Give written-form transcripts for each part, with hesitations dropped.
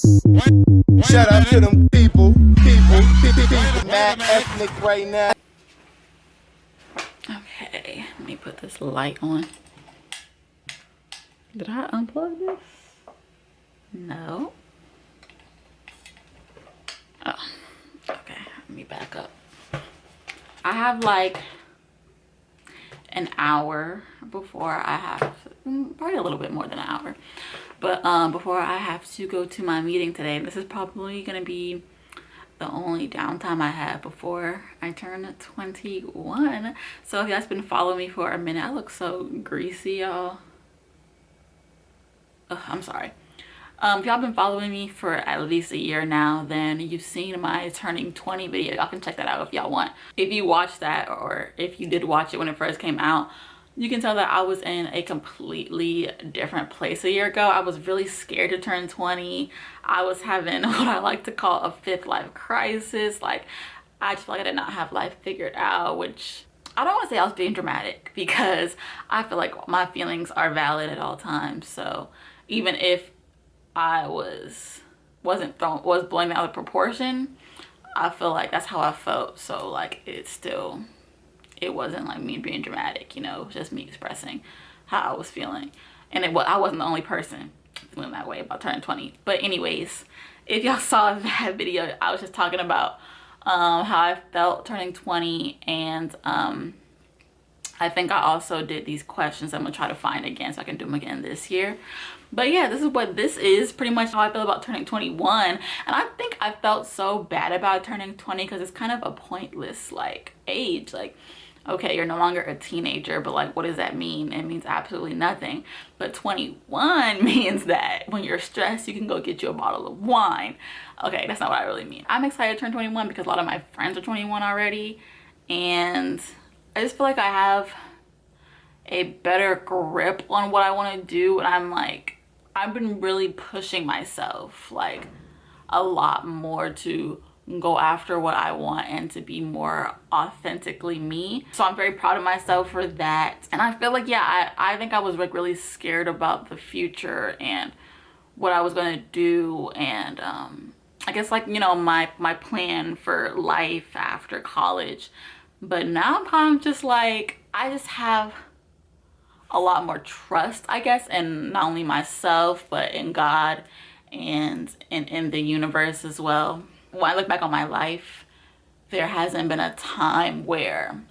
Shout out to them people, mad ethnic right now. Okay, let me put this light on. Did I unplug this? No. Oh, okay, let me back up. I have like an hour before I have, probably a little bit more than an hour, but before I have to go to my meeting today. This is probably gonna be the only downtime I have before I turn 21. So if you guys been following me for a minute, I look so greasy, y'all. I'm sorry. If y'all been following me for at least a year now, then you've seen my turning 20 video. Y'all can check that out if y'all want. If you watched that, or if you did watch it when it first came out, you can tell that I was in a completely different place a year ago. I was really scared to turn 20. I was having what I like to call a fifth life crisis. Like, I just feel like I did not have life figured out, which I don't want to say I was being dramatic, because I feel like my feelings are valid at all times. So even if I was blowing out of proportion, I feel like that's how I felt. So like, it wasn't like me being dramatic, you know, just me expressing how I was feeling. And I wasn't the only person feeling that way about turning 20. But anyways, if y'all saw that video, I was just talking about how I felt turning 20, and I think I also did these questions I'm gonna try to find again so I can do them again this year. But yeah, this is what this is, pretty much how I feel about turning 21. And I think I felt so bad about turning 20 because it's kind of a pointless like age. Like, okay, you're no longer a teenager, but like, what does that mean? It means absolutely nothing. But 21 means that when you're stressed, you can go get you a bottle of wine. Okay, that's not what I really mean. I'm excited to turn 21 because a lot of my friends are 21 already, and I just feel like I have a better grip on what I want to do. And I've been really pushing myself like a lot more to go after what I want and to be more authentically me. So I'm very proud of myself for that. And I feel like, yeah, I think I was like really scared about the future and what I was gonna do, and I guess, like, you know, my plan for life after college. But now I'm just like, I just have a lot more trust, I guess, in not only myself but in God and in the universe as well. When I look back on my life, there hasn't been a time where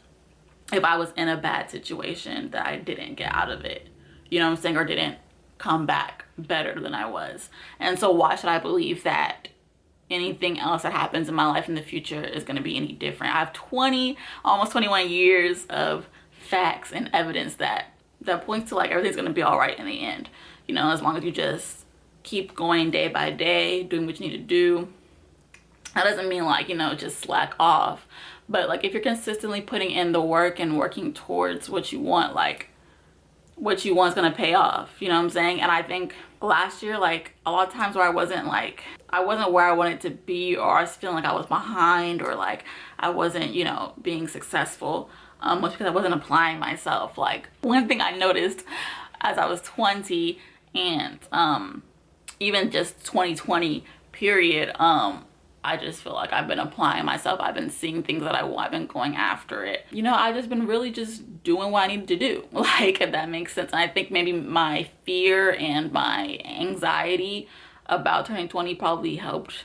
if I was in a bad situation that I didn't get out of it, you know what I'm saying, or didn't come back better than I was. And so why should I believe that anything else that happens in my life in the future is going to be any different? I have almost 21 years of facts and evidence that points to like everything's going to be all right in the end, you know, as long as you just keep going day by day, doing what you need to do. That doesn't mean like, you know, just slack off, but like if you're consistently putting in the work and working towards what you want, like what you want is going to pay off, you know what I'm saying? And I think last year, like a lot of times where I wasn't where I wanted to be, or I was feeling like I was behind, or like I wasn't, you know, being successful, was because I wasn't applying myself. Like, one thing I noticed as I was 20 and even just 2020 period, I just feel like I've been applying myself. I've been seeing things that I want. I've been going after it. You know, I've just been really just doing what I needed to do. Like, if that makes sense. And I think maybe my fear and my anxiety about turning 20 probably helped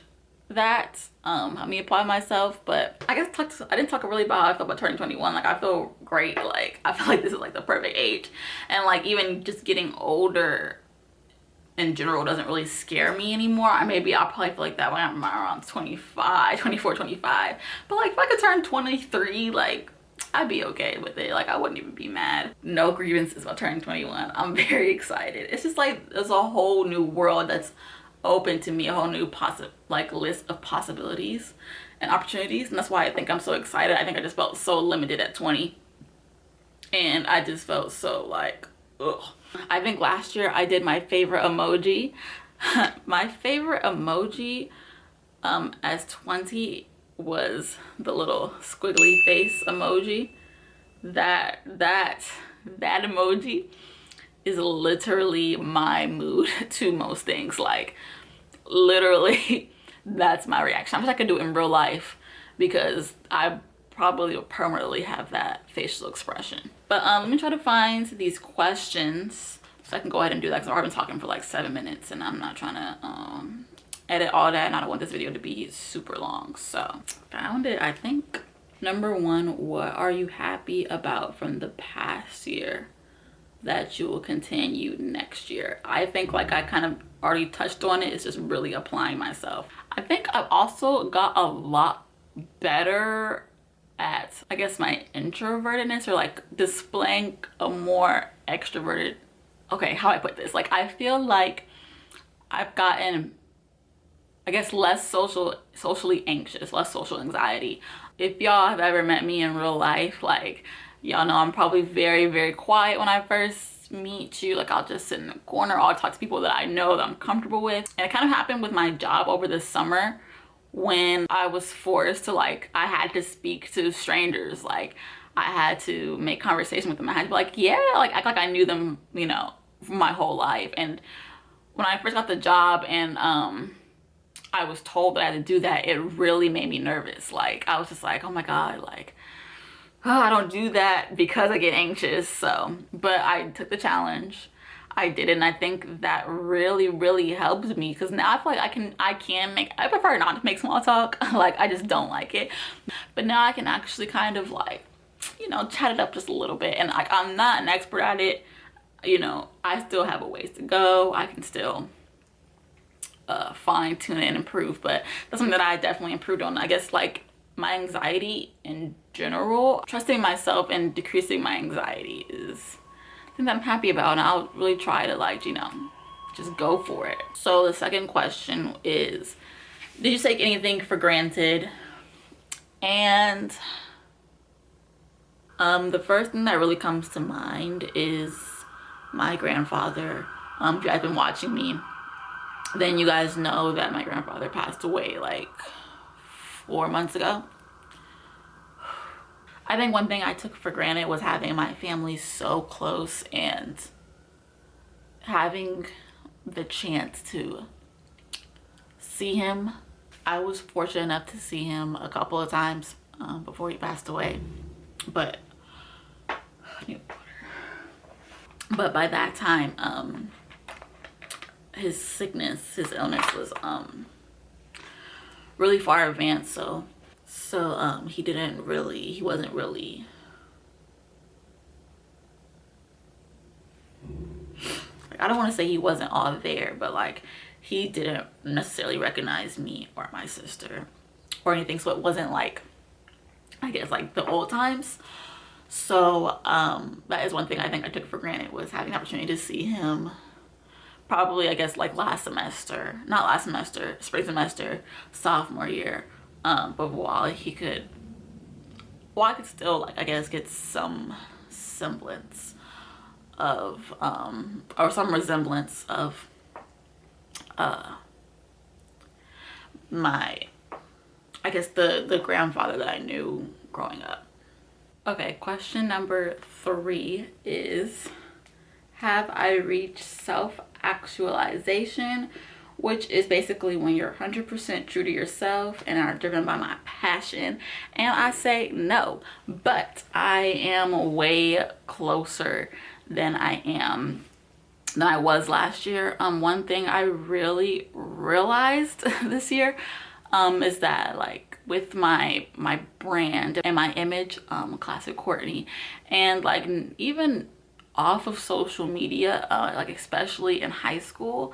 that, help me apply myself. But I guess I didn't talk really about how I feel about turning 21. Like, I feel great. Like, I feel like this is like the perfect age. And like, even just getting older in general doesn't really scare me anymore. I'll probably feel like that when I'm around 24, 25. But like, if I could turn 23, like, I'd be okay with it. Like, I wouldn't even be mad. No grievances about turning 21. I'm very excited. It's just like, there's a whole new world that's open to me, a whole new list of possibilities and opportunities. And that's why I think I'm so excited. I think I just felt so limited at 20, and I just felt so like, ugh. I think last year I did my favorite emoji. My favorite emoji as 20 was the little squiggly face emoji. That emoji is literally my mood to most things. Like, literally that's my reaction. I wish I could do it in real life because I probably will permanently have that facial expression. But let me try to find these questions so I can go ahead and do that, because I've already been talking for like 7 minutes and I'm not trying to edit all that, and I don't want this video to be super long. So found it, I think. Number 1, what are you happy about from the past year that you will continue next year? I think like I kind of already touched on it. It's just really applying myself. I think I've also got a lot better at, I guess, my introvertedness, or like displaying a more extroverted, okay, how I put this, like I feel like I've gotten, I guess, less socially anxious, less social anxiety. If y'all have ever met me in real life, like y'all know I'm probably very, very quiet when I first meet you. Like I'll just sit in the corner, I'll talk to people that I know, that I'm comfortable with. And it kind of happened with my job over the summer when I was forced to, like, I had to speak to strangers. Like I had to make conversation with them. I had to be like, yeah, like act like I knew them, you know, my whole life. And when I first got the job and I was told that I had to do that, it really made me nervous. Like I was just like, oh my God, like, oh, I don't do that because I get anxious. So, but I took the challenge. I did it, and I think that really, really helps me, because now I feel like I prefer not to make small talk. Like I just don't like it. But now I can actually kind of like, you know, chat it up just a little bit. And like I'm not an expert at it. You know, I still have a ways to go. I can still fine tune it and improve, but that's something that I definitely improved on. I guess like my anxiety in general, trusting myself and decreasing my anxiety is something that I'm happy about, and I'll really try to, like, you know, just go for it. So the second question is, did you take anything for granted? And the first thing that really comes to mind is my grandfather. If you guys have been watching me, then you guys know that my grandfather passed away like 4 months ago. I think one thing I took for granted was having my family so close and having the chance to see him. I was fortunate enough to see him a couple of times before he passed away, but by that time his sickness, his illness was really far advanced. So he wasn't really, I don't want to say he wasn't all there, but like he didn't necessarily recognize me or my sister or anything. So it wasn't like, I guess, like the old times. So that is one thing I think I took for granted, was having the opportunity to see him. Probably, I guess, like spring semester, sophomore year. But while I could still, like, I guess, get some semblance of, or some resemblance of my, I guess, the grandfather that I knew growing up. Okay, question number 3 is, have I reached self-actualization? Which is basically when you're 100% true to yourself and are driven by my passion. And I say no, but I am way closer than I was last year. One thing I really realized this year is that, like, with my brand and my image, classic Courtney, and like even off of social media, like especially in high school,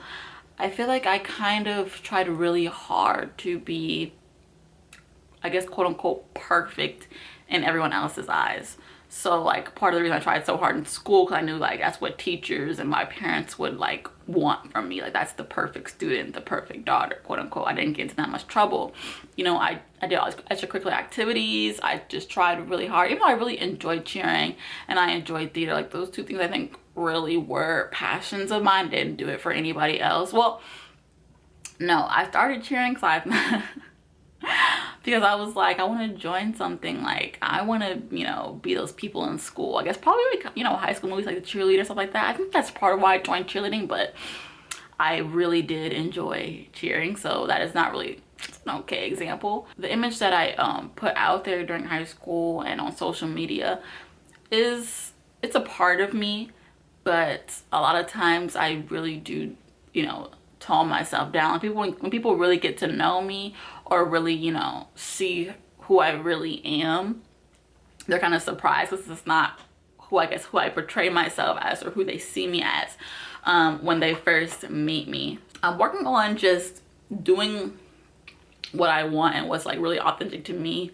I feel like I kind of tried really hard to be, I guess, quote unquote, perfect in everyone else's eyes. So like part of the reason I tried so hard in school, because I knew like that's what teachers and my parents would like want from me. Like that's the perfect student, the perfect daughter, quote unquote. I didn't get into that much trouble. You know, I did all these extracurricular activities. I just tried really hard, even though I really enjoyed cheering and I enjoyed theater. Like those two things I think really were passions of mine. Didn't do it for anybody else. Well, no, I started cheering because because I was like, I want to join something. Like I want to, you know, be those people in school. I guess probably like, you know, high school movies like the cheerleader, stuff like that. I think that's part of why I joined cheerleading. But I really did enjoy cheering, so that is not really an okay example. The image that I put out there during high school and on social media it's a part of me, but a lot of times I really do, you know, tone myself down. When people really get to know me or really, you know, see who I really am, they're kind of surprised because it's not who I portray myself as or who they see me as when they first meet me. I'm working on just doing what I want and what's like really authentic to me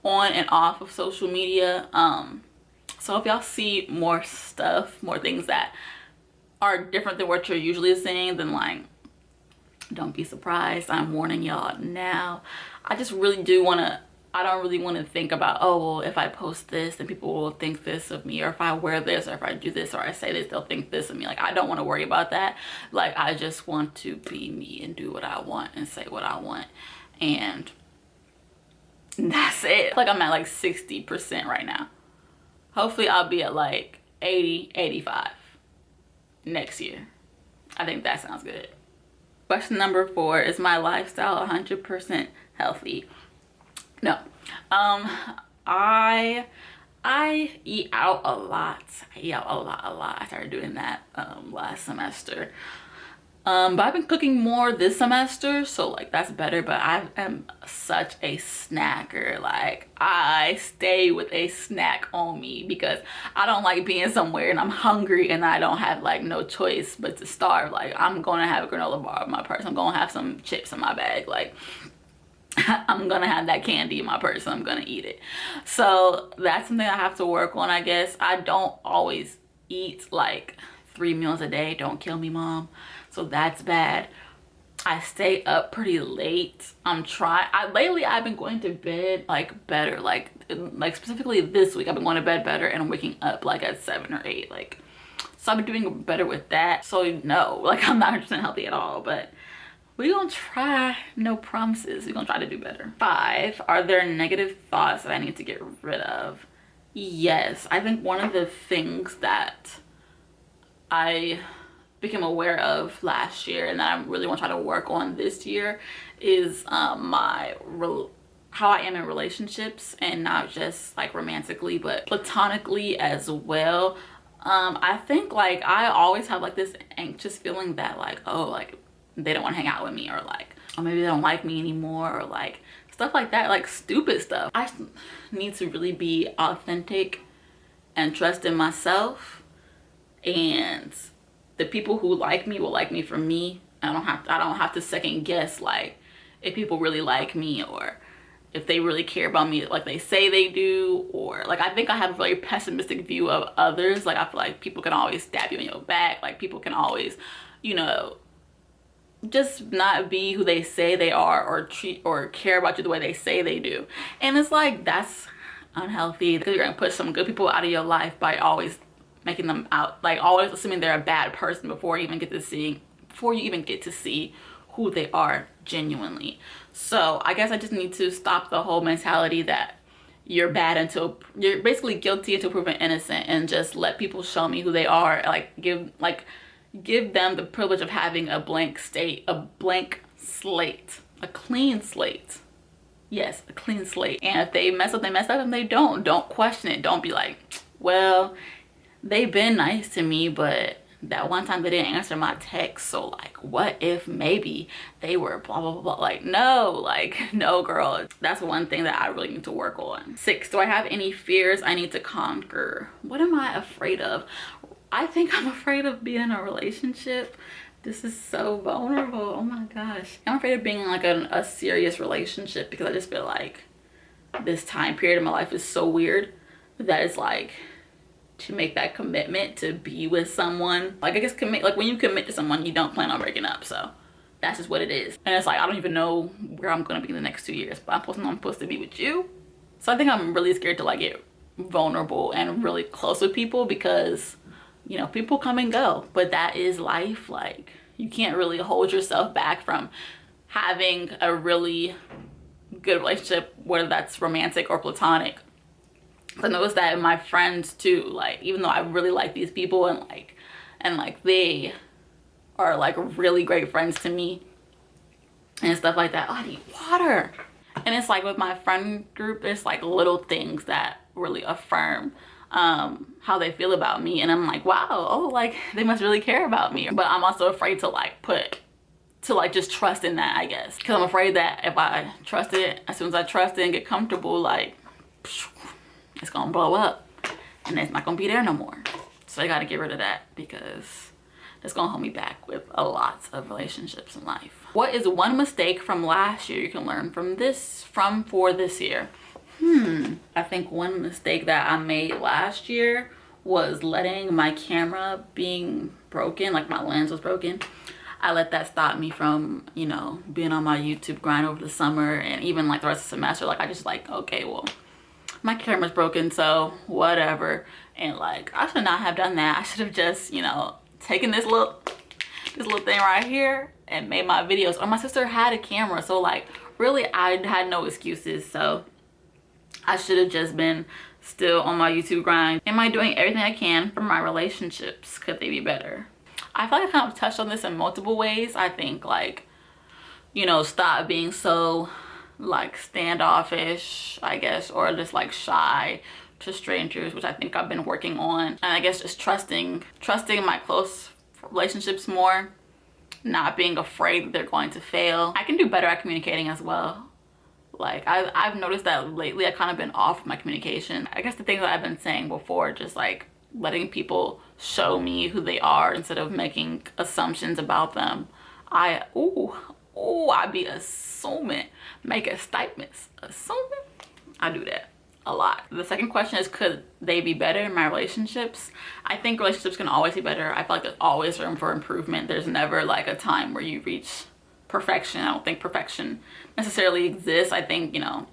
on and off of social media. So if y'all see more stuff, more things that are different than what you're usually seeing, then like, don't be surprised. I'm warning y'all now. I just really do want to, I don't really want to think about, oh, well, if I post this, then people will think this of me, or if I wear this, or if I do this, or I say this, they'll think this of me. Like, I don't want to worry about that. Like, I just want to be me and do what I want and say what I want. And that's it. Like, I'm at like 60% right now. Hopefully I'll be at like 80, 85 next year. I think that sounds good. Question number 4, is my lifestyle 100% healthy? No. I eat out a lot. I eat out a lot. I started doing that last semester. But I've been cooking more this semester, so like that's better. But I am such a snacker. Like, I stay with a snack on me because I don't like being somewhere and I'm hungry and I don't have like no choice but to starve. Like, I'm gonna have a granola bar in my purse. I'm gonna have some chips in my bag. Like, I'm gonna have that candy in my purse and I'm gonna eat it. So that's something I have to work on, I guess. I don't always eat like 3 meals a day. Don't kill me, mom. So that's bad. I stay up pretty late. Lately I've been going to bed like better. Like specifically this week I've been going to bed better and I'm waking up like at 7 or 8. Like, so I've been doing better with that. So no, like I'm not 100% healthy at all, but we're gonna try. No promises. We're gonna try to do better. 5, are there negative thoughts that I need to get rid of? Yes. I think one of the things that I became aware of last year and that I really want to try to work on this year is how I am in relationships, and not just like romantically but platonically as well. I think like I always have like this anxious feeling that like, oh, like they don't want to hang out with me, or like, or maybe they don't like me anymore, or like stuff like that, like stupid stuff. I need to really be authentic and trust in myself, and the people who like me will like me for me. I don't have to second guess like if people really like me or if they really care about me like they say they do. Or like, I think I have a very pessimistic view of others. Like, I feel like people can always stab you in your back. Like, people can always, you know, just not be who they say they are, or treat or care about you the way they say they do. And it's like, that's unhealthy, because you're gonna put some good people out of your life by always making them out, like always assuming they're a bad person before you even get to see who they are genuinely. So I guess I just need to stop the whole mentality that you're bad until you're basically guilty until proven innocent, and just let people show me who they are. Like, give them the privilege of having a blank slate, a clean slate. Yes, a clean slate. And if they mess up, they mess up, and they don't question it. Don't be like, well, they've been nice to me, but that one time they didn't answer my text, so like, what if maybe they were blah blah blah. Like, no girl. That's one thing that I really need to work on. 6, do I have any fears I need to conquer? What am I afraid of? I think I'm afraid of being in a relationship. This is so vulnerable. Oh my gosh. I'm afraid of being in like a serious relationship, because I just feel like this time period in my life is so weird that it's like, to make that commitment to be with someone, like, I guess like when you commit to someone, you don't plan on breaking up. So that's just what it is. And it's like, I don't even know where I'm gonna be in the next 2 years, but I'm supposed to be with you. So I think I'm really scared to like get vulnerable and really close with people, because, you know, people come and go, but that is life. Like, you can't really hold yourself back from having a really good relationship, whether that's romantic or platonic. I noticed that in my friends too. Like, even though I really like these people and they are like really great friends to me and stuff like that. Oh, I need water. And it's like with my friend group, it's like little things that really affirm how they feel about me. And I'm like, wow, oh, like they must really care about me. But I'm also afraid to like just trust in that, I guess. Because I'm afraid that if I trust it, as soon as I trust it and get comfortable, like it's gonna blow up and it's not gonna be there no more. So I gotta get rid of that because it's gonna hold me back with a lot of relationships in life. What is one mistake from last year you can learn for this year? I think one mistake that I made last year was letting my camera being broken, like my lens was broken. I let that stop me from, you know, being on my YouTube grind over the summer and even like the rest of the semester. Like I just like, okay, well, my camera's broken, so whatever. And like I should not have done that. I should have just, you know, taken this little thing right here and made my videos. Or my sister had a camera, so like really I had no excuses. So I should have just been still on my YouTube grind. Am I doing everything I can for my relationships? Could they be better? I feel like I kind of touched on this in multiple ways. I think like, you know, stop being so like standoffish, I guess, or just like shy to strangers, which I think I've been working on. And I guess just trusting my close relationships more, not being afraid that they're going to fail. I can do better at communicating as well. Like I've noticed that lately I've kind of been off my communication. I guess the things that I've been saying before, just like letting people show me who they are instead of making assumptions about them. I be assuming, making statements, assuming. I do that a lot. The second question is, could they be better in my relationships? I think relationships can always be better. I feel like there's always room for improvement. There's never like a time where you reach perfection. I don't think perfection necessarily exists. I think, you know,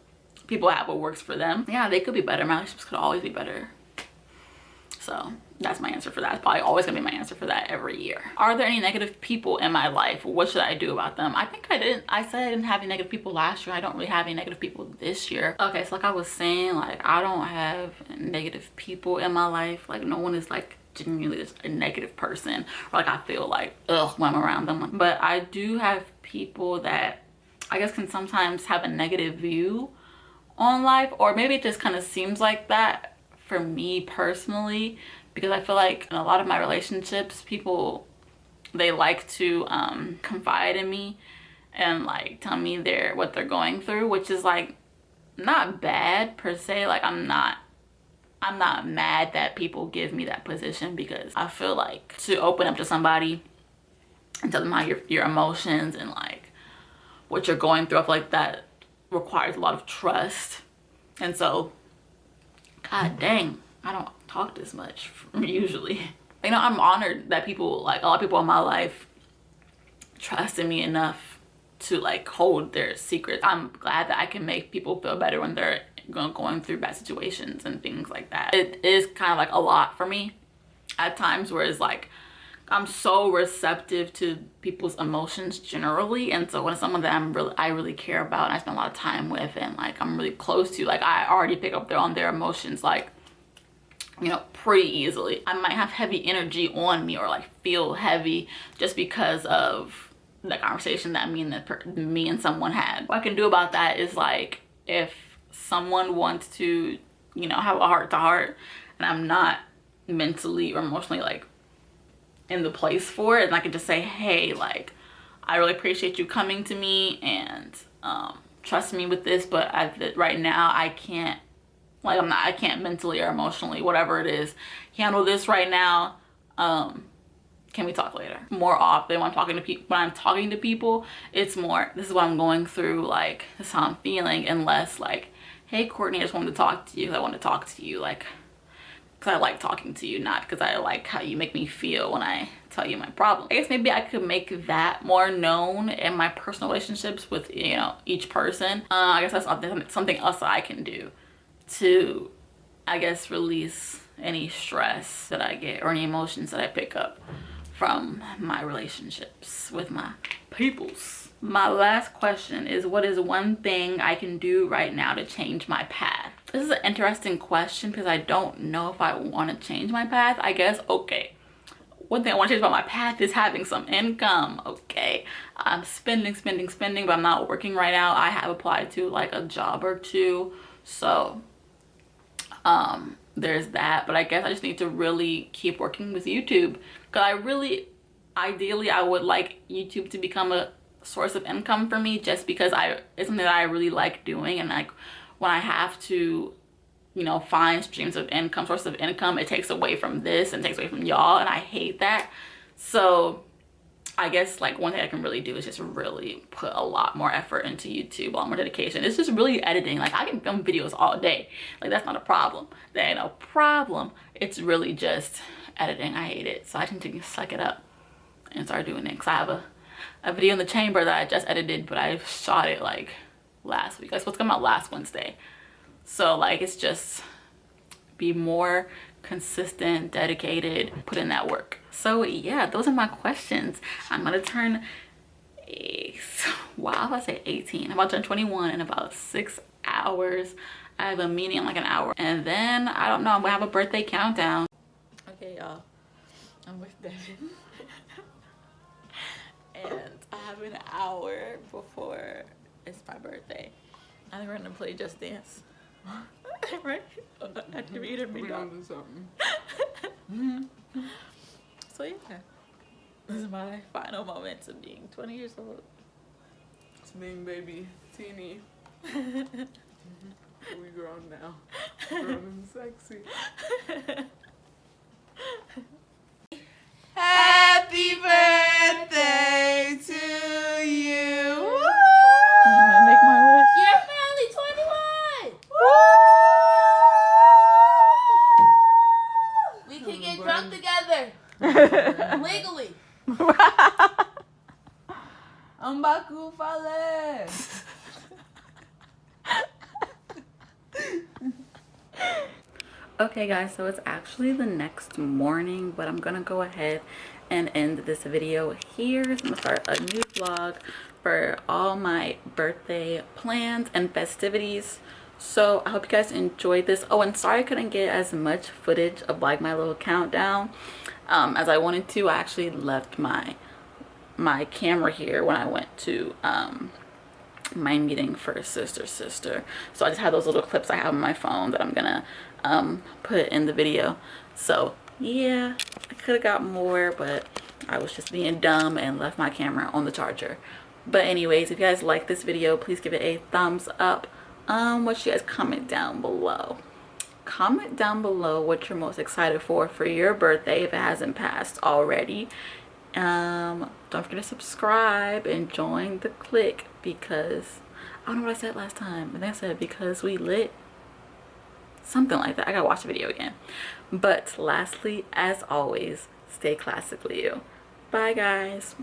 people have what works for them. Yeah, they could be better. My relationships could always be better. So that's my answer for that. It's probably always gonna be my answer for that every year. Are there any negative people in my life? What should I do about them? I think I said I didn't have any negative people last year. I don't really have any negative people this year. Okay, so like I was saying, like I don't have negative people in my life. Like no one is like genuinely just a negative person, or like I feel like ugh when I'm around them. But I do have people that I guess can sometimes have a negative view on life, or maybe it just kind of seems like that for me personally, because I feel like in a lot of my relationships, people, they like to confide in me and like tell me what they're going through, which is like not bad per se. Like I'm not mad that people give me that position, because I feel like to open up to somebody and tell them how your emotions and like what you're going through, I feel like that requires a lot of trust. And so god dang, I don't talk this much usually. You know, I'm honored that people, like a lot of people in my life, trusted me enough to like hold their secrets. I'm glad that I can make people feel better when they're going through bad situations and things like that. It is kind of like a lot for me at times, where it's like I'm so receptive to people's emotions generally, and so when it's someone that I really care about and I spend a lot of time with and like I'm really close to, like I already pick up on their emotions, like, you know, pretty easily. I might have heavy energy on me or like feel heavy just because of the conversation that me and someone had. What I can do about that is like, if someone wants to, you know, have a heart to heart and I'm not mentally or emotionally like in the place for it, and I can just say, hey, like I really appreciate you coming to me and trust me with this, but right now I can't, like I can't mentally or emotionally, whatever it is, handle this right now. Can we talk later? More often when I'm talking to people, it's more, this is what I'm going through, like this is how I'm feeling, and less like, hey Courtney, I just wanted to talk to you because I want to talk to you, like because I like talking to you, not because I like how you make me feel when I tell you my problem. I guess maybe I could make that more known in my personal relationships with, you know, each person. I guess that's something else that I can do to, I guess, release any stress that I get or any emotions that I pick up from my relationships with my peoples. My last question is, what is one thing I can do right now to change my path? This is an interesting question because I don't know if I want to change my path. I guess, okay, one thing I want to change about my path is having some income. Okay, I'm spending, but I'm not working right now. I have applied to like a job or two, so there's that. But I guess I just need to really keep working with YouTube, because I really, ideally, I would like YouTube to become a source of income for me, just because it's something that I really like doing. And like when I have to, you know, find streams of income, source of income, it takes away from this and takes away from y'all, and I hate that. So I guess like one thing I can really do is just really put a lot more effort into YouTube, a lot more dedication. It's just really editing. Like I can film videos all day. Like that's not a problem. That ain't a problem. It's really just editing. I hate it. So I need to suck it up and start doing it. Cause I have a video in the chamber that I just edited, but I shot it like last week. It's supposed to come out last Wednesday. So like it's just be more consistent, dedicated, put in that work. So yeah, those are my questions. I'm gonna turn wow, I say 18. I'm about to turn 21 in about 6 hours. I have a meeting in like an hour, and then I don't know, I'm gonna have a birthday countdown. Okay, y'all, I'm with Devin and I have an hour before it's my birthday. I think we're gonna play Just Dance. Right? After we eat a big dog. So yeah, this is my final moments of being 20 years old. It's being baby teeny. We grown now. Grown and sexy. Happy birthday to you. I'm gonna make my wish. You're finally 21! We can get drunk together. Legally. Ambaku fale. Okay guys, so it's actually the next morning, but I'm gonna go ahead and end this video here. So I'm gonna start a new vlog for all my birthday plans and festivities. So I hope you guys enjoyed this. Oh, and sorry I couldn't get as much footage of like my little countdown as I wanted to. I actually left my camera here when I went to my meeting for sister. So I just have those little clips I have on my phone that I'm gonna put in the video. So yeah, I could have got more, but I was just being dumb and left my camera on the charger. But anyways, if you guys like this video, please give it a thumbs up. What you guys comment down below. Comment down below what you're most excited for your birthday if it hasn't passed already. Don't forget to subscribe and join the clique, because I don't know what I said last time. I think I said because we lit, something like that. I gotta watch the video again. But lastly, as always, stay classically you. Bye guys.